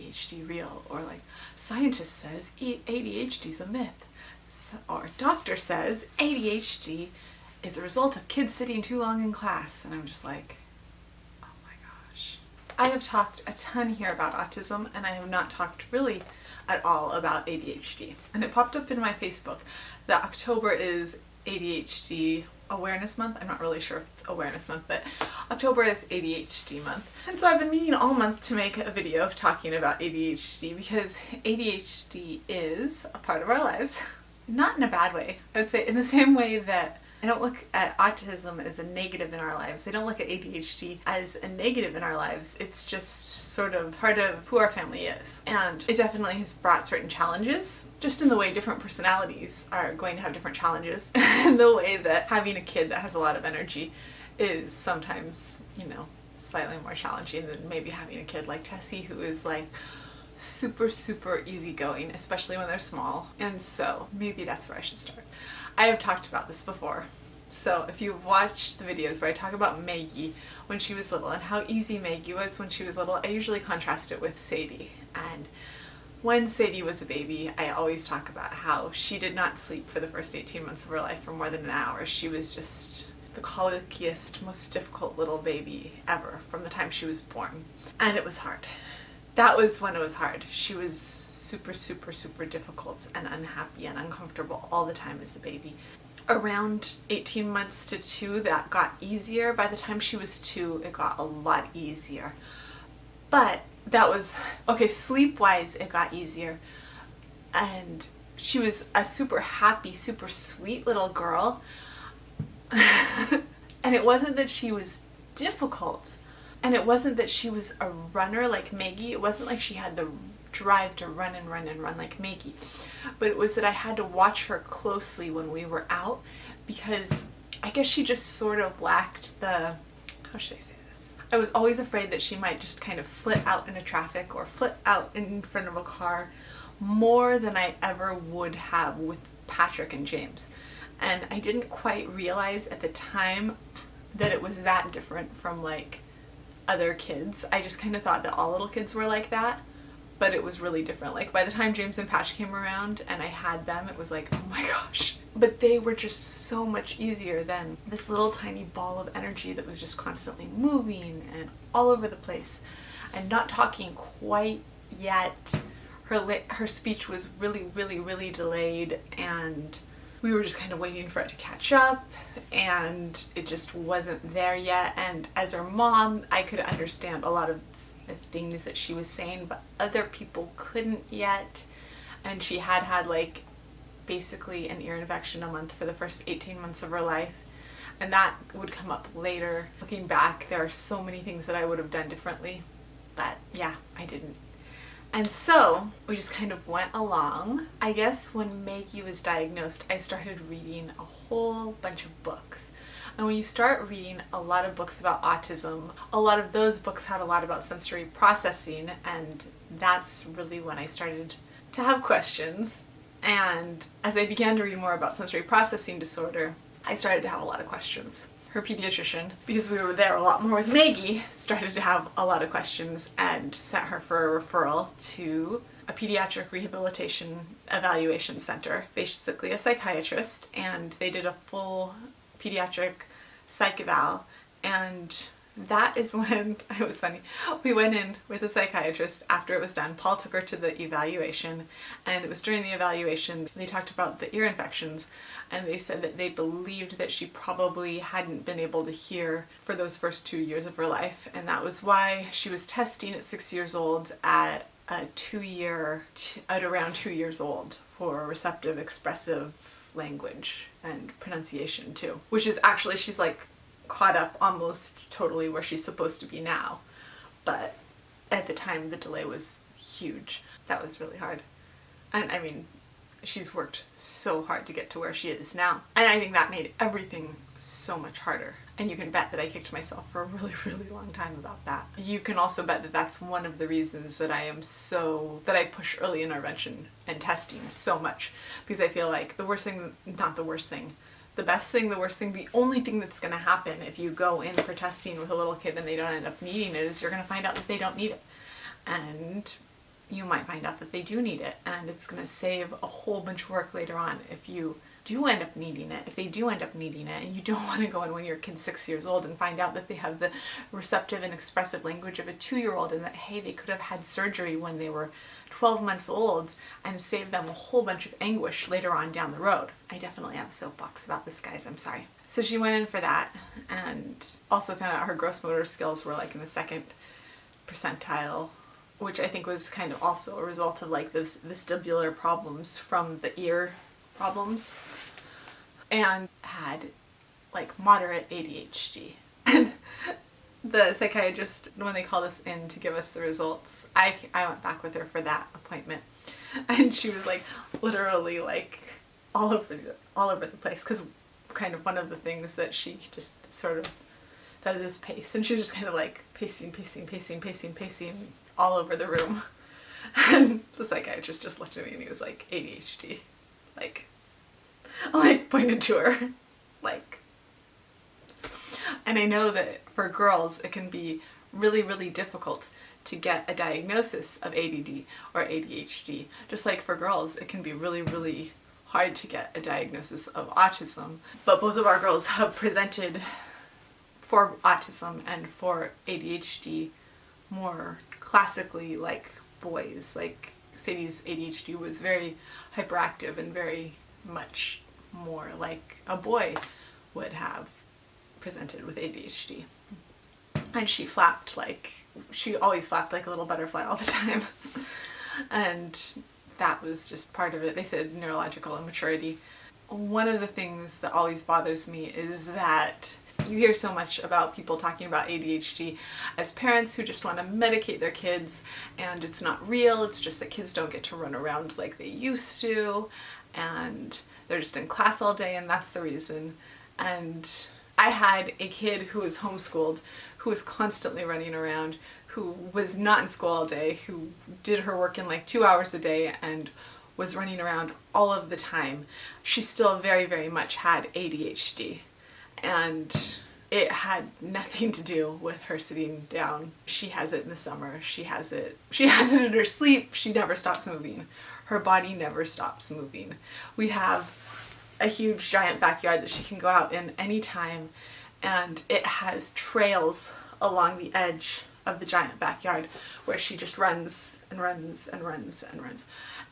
ADHD real? Or like, scientist says ADHD is a myth. Or doctor says ADHD is a result of kids sitting too long in class. And I'm just like, oh my gosh. I have talked a ton here about autism, and I have not talked really at all about ADHD. And it popped up in my Facebook that October is ADHD Awareness Month. I'm not really sure if it's Awareness Month, but October is ADHD month. And so I've been meaning all month to make a video talking about ADHD, because ADHD is a part of our lives. Not in a bad way. I would say in the same way that I don't look at autism as a negative in our lives. I don't look at ADHD as a negative in our lives. It's just sort of part of who our family is. And it definitely has brought certain challenges, just in the way different personalities are going to have different challenges, and the way that having a kid that has a lot of energy is sometimes, you know, slightly more challenging than maybe having a kid like Tessie, who is like super easygoing, especially when they're small. And so maybe that's where I should start. I have talked about this before. So if you've watched the videos where I talk about Maggie when she was little and how easy Maggie was when she was little, I usually contrast it with Sadie. And when Sadie was a baby, I always talk about how she did not sleep for the first 18 months of her life for more than an hour. She was just the colickiest, most difficult little baby ever from the time she was born. And it was hard. That was when it was hard. She was super difficult and unhappy and uncomfortable all the time as a baby. Around 18 months to 2, that got easier. By the time she was 2, it got a lot easier. But that was, okay, sleep-wise, it got easier. And she was a super happy, super sweet little girl. And it wasn't that she was difficult. And it wasn't that she was a runner like Maggie. It wasn't like she had the drive to run like Maggie. But it was that I had to watch her closely when we were out, because I guess she just sort of lacked the, how should I say this? I was always afraid that she might just kind of flit out into traffic or flit out in front of a car more than I ever would have with Patrick and James. And I didn't quite realize at the time that it was that different from like other kids. I just kind of thought that all little kids were like that, but it was really different. Like by the time James and Patch came around and I had them, it was like, oh my gosh. But they were just so much easier than this little tiny ball of energy that was just constantly moving and all over the place and not talking quite yet. Her speech was really delayed, and we were just kind of waiting for it to catch up, and it just wasn't there yet. And as her mom, I could understand a lot of the things that she was saying, but other people couldn't yet. And she had like basically an ear infection a month for the first 18 months of her life, and that would come up later. Looking back, there are so many things that I would have done differently, but yeah, I didn't. And so we just kind of went along. I guess when Maggie was diagnosed, I started reading a whole bunch of books. And when you start reading a lot of books about autism, a lot of those books had a lot about sensory processing, and that's really when I started to have questions. And as I began to read more about sensory processing disorder, I started to have a lot of questions. Her pediatrician, because we were there a lot more with Maggie, started to have a lot of questions and sent her for a referral to a pediatric rehabilitation evaluation center, basically a psychiatrist, and they did a full pediatric psych eval. And that is when, it was funny, we went in with a psychiatrist after it was done. Paul took her to the evaluation, and it was during the evaluation they talked about the ear infections, and they said that they believed that she probably hadn't been able to hear for those first 2 years of her life, and that was why she was testing at 6 years old at around 2 years old for receptive expressive language and pronunciation too, which is actually, she's like caught up almost totally where she's supposed to be now, but at the time the delay was huge. That was really hard. And I mean, she's worked so hard to get to where she is now, and I think that made everything so much harder. And you can bet that I kicked myself for a really long time about that. You can also bet that that's one of the reasons that I push early intervention and testing so much, because I feel like the worst thing, not the worst thing, the best thing, the worst thing, the only thing that's going to happen if you go in for testing with a little kid and they don't end up needing it is you're going to find out that they don't need it. And you might find out that they do need it, and it's going to save a whole bunch of work later on if you do end up needing it, if they do end up needing it, and you don't want to go in when your kid's 6 years old and find out that they have the receptive and expressive language of a 2-year-old, and that, hey, they could have had surgery when they were 12 months old and save them a whole bunch of anguish later on down the road. I definitely have a soapbox about this, guys, I'm sorry. So she went in for that, and also found out her gross motor skills were like in the 2nd percentile, which I think was kind of also a result of like those vestibular problems from the ear problems, and had like moderate ADHD. And the psychiatrist, when they called us in to give us the results, I went back with her for that appointment, and she was like literally like all over the place, because kind of one of the things that she just sort of does is pace, and she just kind of like pacing all over the room. And the psychiatrist just looked at me and he was like, ADHD. Like, I like pointed to her. Like, and I know that for girls it can be really, really difficult to get a diagnosis of ADD or ADHD. Just like for girls it can be really, really hard to get a diagnosis of autism. But both of our girls have presented for autism and for ADHD more classically like boys. Like Sadie's ADHD was very hyperactive and very much more like a boy would have presented with ADHD. And she always flapped like a little butterfly all the time. And that was just part of it. They said neurological immaturity. One of the things that always bothers me is that you hear so much about people talking about ADHD as parents who just want to medicate their kids, and it's not real, it's just that kids don't get to run around like they used to, and they're just in class all day, and that's the reason. And I had a kid who was homeschooled, who was constantly running around, who was not in school all day, who did her work in like 2 hours a day and was running around all of the time. She still very, very much had ADHD. And it had nothing to do with her sitting down. She has it in the summer. She has it in her sleep. She never stops moving. Her body never stops moving. We have a huge giant backyard that she can go out in anytime, and it has trails along the edge of the giant backyard where she just runs and runs and runs and runs.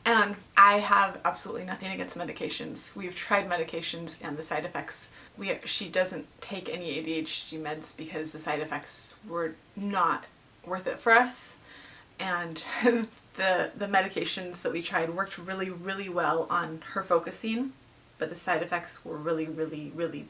And I have absolutely nothing against medications. We've tried medications and the side effects. She doesn't take any ADHD meds because the side effects were not worth it for us. And the medications that we tried worked really, really well on her focusing, but the side effects were really, really, really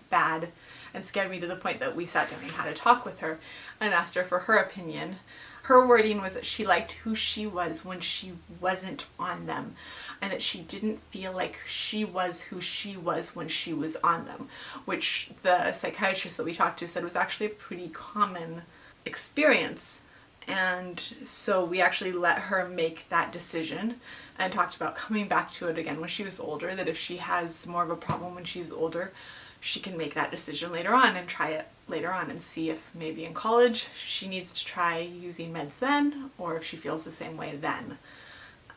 bad and scared me to the point that we sat down and had a talk with her and asked her for her opinion. Her wording was that she liked who she was when she wasn't on them, and that she didn't feel like she was who she was when she was on them, which the psychiatrist that we talked to said was actually a pretty common experience. And so we actually let her make that decision and talked about coming back to it again when she was older, that if she has more of a problem when she's older, she can make that decision later on and try it later on and see if maybe in college she needs to try using meds then, or if she feels the same way then,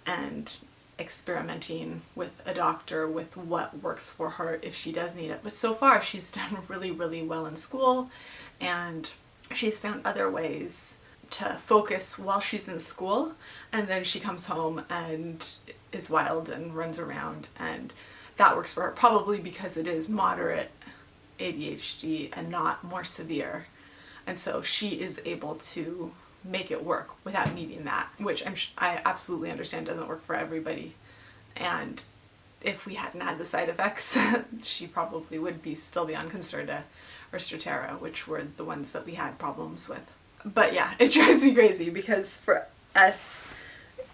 and experimenting with a doctor with what works for her if she does need it. But so far she's done really, really well in school, and she's found other ways to focus while she's in school, and then she comes home and is wild and runs around, and that works for her, probably because it is moderate ADHD and not more severe. And so she is able to make it work without needing that, which I absolutely understand doesn't work for everybody. And if we hadn't had the side effects, she probably would still be on Concerta or Strattera, which were the ones that we had problems with. But yeah, it drives me crazy because for us,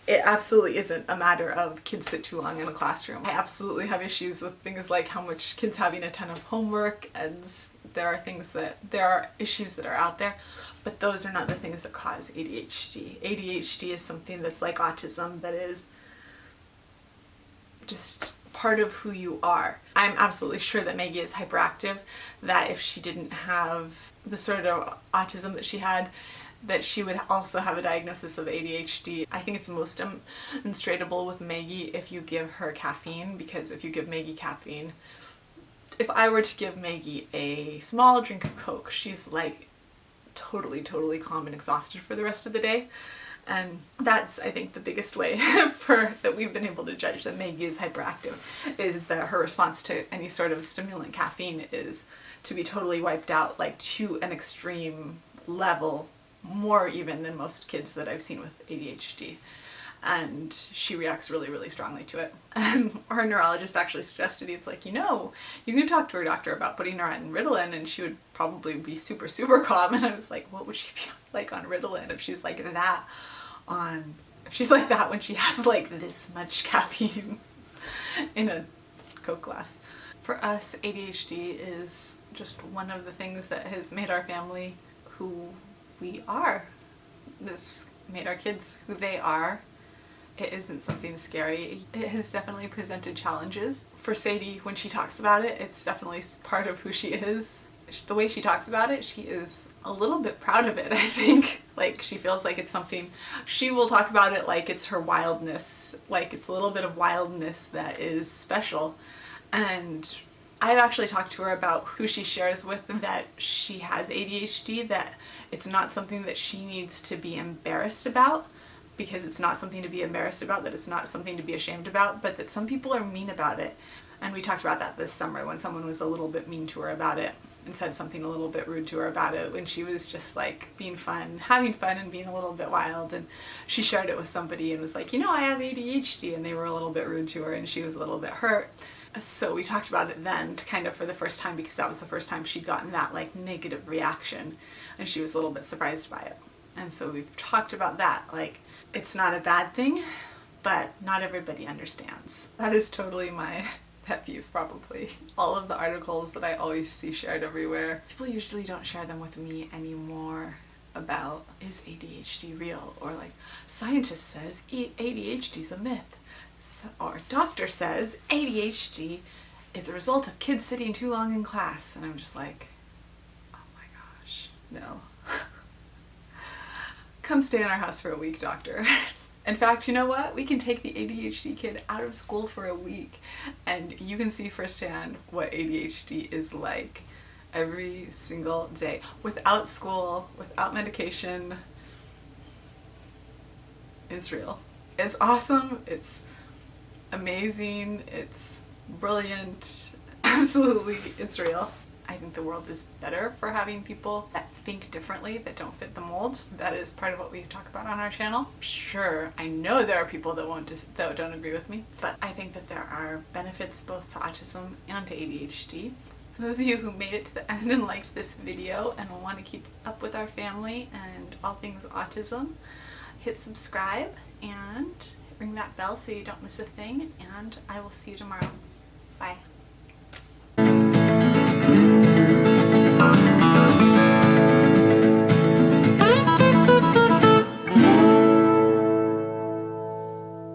it absolutely isn't a matter of kids sit too long in a classroom. I absolutely have issues with things like how much kids having a ton of homework, and there are issues that are out there, but those are not the things that cause ADHD. ADHD is something that's like autism, that is just part of who you are. I'm absolutely sure that Maggie is hyperactive, that if she didn't have the sort of autism that she had, that she would also have a diagnosis of ADHD. I think it's most demonstratable with Maggie if you give her caffeine, because if you give Maggie caffeine, if I were to give Maggie a small drink of Coke, she's like totally calm and exhausted for the rest of the day. And that's, I think, the biggest way that we've been able to judge that Maggie is hyperactive, is that her response to any sort of stimulant, caffeine, is to be totally wiped out, like to an extreme level, more even than most kids that I've seen with ADHD. And she reacts really strongly to it. And her neurologist actually suggested, he was like, you know, you can talk to her doctor about putting her on Ritalin and she would probably be super calm. And I was like, what would she be like on Ritalin if she's like that when she has like this much caffeine in a Coke glass? For us, ADHD is just one of the things that has made our family who we are. This made our kids who they are. It isn't something scary. It has definitely presented challenges. For Sadie, when she talks about it, it's definitely part of who she is. The way she talks about it, she is a little bit proud of it, I think. Like, she feels like it's something, she will talk about it like it's her wildness, like it's a little bit of wildness that is special. And I've actually talked to her about who she shares with, that she has ADHD, that it's not something that she needs to be embarrassed about, because it's not something to be embarrassed about, that it's not something to be ashamed about, but that some people are mean about it. And we talked about that this summer when someone was a little bit mean to her about it and said something a little bit rude to her about it, when she was just like being fun, having fun and being a little bit wild. And she shared it with somebody and was like, you know, I have ADHD, and they were a little bit rude to her and she was a little bit hurt. So we talked about it then, kind of for the first time, because that was the first time she'd gotten that like negative reaction, and she was a little bit surprised by it. And so we've talked about that, like, it's not a bad thing, but not everybody understands. That is totally my pet peeve, probably. All of the articles that I always see shared everywhere, people usually don't share them with me anymore, about, is ADHD real? Or like, scientist says ADHD is a myth. Or doctor says ADHD is a result of kids sitting too long in class. And I'm just like, oh my gosh, no. Come stay in our house for a week, doctor. In fact, you know what? We can take the ADHD kid out of school for a week and you can see firsthand what ADHD is like every single day. Without school, without medication, it's real. It's awesome. It's amazing. It's brilliant. Absolutely, it's real. I think the world is better for having people that think differently, that don't fit the mold. That is part of what we talk about on our channel. Sure, I know there are people that don't agree with me, but I think that there are benefits both to autism and to ADHD. For those of you who made it to the end and liked this video and want to keep up with our family and all things autism, hit subscribe and ring that bell so you don't miss a thing, and I will see you tomorrow. Bye.